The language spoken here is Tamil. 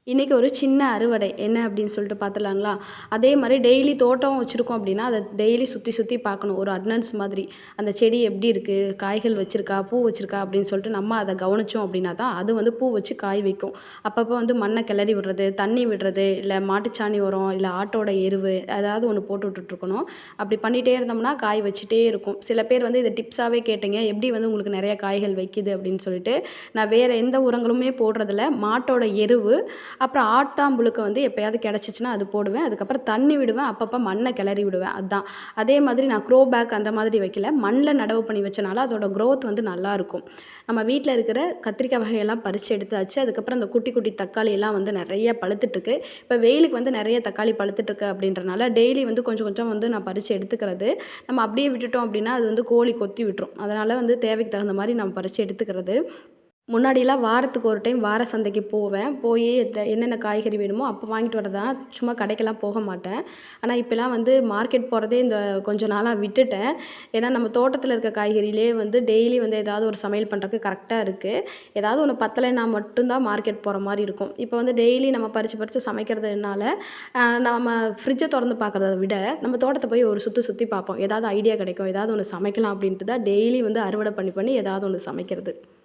இன்றைக்கி ஒரு சின்ன அறுவடை என்ன அப்படின்னு சொல்லிட்டு பார்த்துலாங்களா? அதே மாரி டெய்லி தோட்டம் வச்சுருக்கோம் அப்படின்னா, அத டெய்லி சுத்தி சுத்தி பார்க்கணும். ஒரு அட்டனன்ஸ் மாதிரி. அந்த செடி எப்படி இருக்கு? காய்கள் வச்சிருக்கா? பூ வச்சிருக்கா? அப்படின்னு சொல்லிட்டு நம்ம அத கவனிச்சோம் அப்படின்னா தான், அது வந்து பூ வச்சு காய் வைக்கும். அப்பப்போ வந்து மண்ண கிளறி விடுறது, தண்ணி விடுறது, இல்ல மாட்டுச்சாணி உரம், இல்ல ஆட்டோட எருவு ஏதாவது ஒண்ணு போட்டு விட்டுட்டுருக்கணும். அப்படி பண்ணிட்டே இருந்தோம்னா, காய் வச்சுட்டே இருக்கும். சில பேர் வந்து இத டிப்ஸாவே கேட்டீங்க. எப்படி வந்து உங்களுக்கு நெறைய காய்கள் வைக்குது அப்படின்னு சொல்லிட்டு. நான் வேற எந்த உரங்களுமே போடுறதில்ல. மாட்டோட எருவு அப்புறம் ஆட்டாம்புழுக்க வந்து எப்பயாவது கிடச்சிச்சின்னா அது போடுவேன். அதுக்கப்புறம் தண்ணி விடுவேன். அப்பப்போ மண்ண கிளறி விடுவேன். அதான். அதே மாதிரி நான் க்ரோ பேக் அந்த மாதிரி வைக்கல. மண்ல நடவு பண்ணி வச்சனால அதோட குரோத் வந்து நல்லாருக்கும். நம்ம வீட்ல இருக்கிற கத்திரிக்காய் வகையெல்லாம் பறிச்சு எடுத்தாச்சு. அதுக்கப்புறம் அந்த குட்டி குட்டி தக்காளி எல்லாம் வந்து நெறைய பழுத்துட்டுருக்கு. இப்ப வெயிலுக்கு வந்து நெறைய தக்காளி பழுத்துட்டுருக்கு அப்படின்றனால, டெய்லி வந்து கொஞ்சம் கொஞ்சம் வந்து நான் பறிச்சு எடுத்துக்கிறது. நம்ம அப்படியே விட்டுட்டோம் அப்படின்னா, அது வந்து கோழி கொத்தி விட்டுரும். அதனால வந்து தேவைக்கு தகுந்த மாரி நம்ம பறிச்சு எடுத்துக்கிறது. முன்னாடிலாம் வாரத்துக்கு ஒரு டைம் வார சந்தைக்கு போவேன். போயி என்னென்ன காய்கறி வேணுமோ அப்போ வாங்கிட்டு வரதான். சும்மா கடைக்கெல்லாம் போக மாட்டேன். ஆனா, இப்பலாம் வந்து மார்க்கெட் போறதே இந்த கொஞ்ச நாளா விட்டுட்டேன். ஏன்னா, நம்ம தோட்டத்தில இருக்க காய்கறியிலேயே வந்து டெய்லி வந்து ஏதாவது ஒரு சமையல் பண்றதுக்கு கரெக்ட்டா இருக்கு. ஏதாவது ஒண்ணு பத்தலைன்னா மட்டும் தான் மார்க்கெட் போற மாரி இருக்கும். இப்போ வந்து டெய்லி நம்ம பறிச்சு பறிச்சு சமைக்கிறதுனால, நாம ஃப்ரிட்ஜ தொறந்து பார்க்கறத விட, நம்ம தோட்டத்த போய் ஒரு சுத்து சுத்தி பார்ப்போம். ஏதாவது ஐடியா கிடைக்கும். ஏதாவது ஒண்ணு சமைக்கலாம் அப்படின்ட்டு தான் டெய்லி வந்து அறுவடை பண்ணி பண்ணி ஏதாவது ஒண்ணு சமைக்கிறது.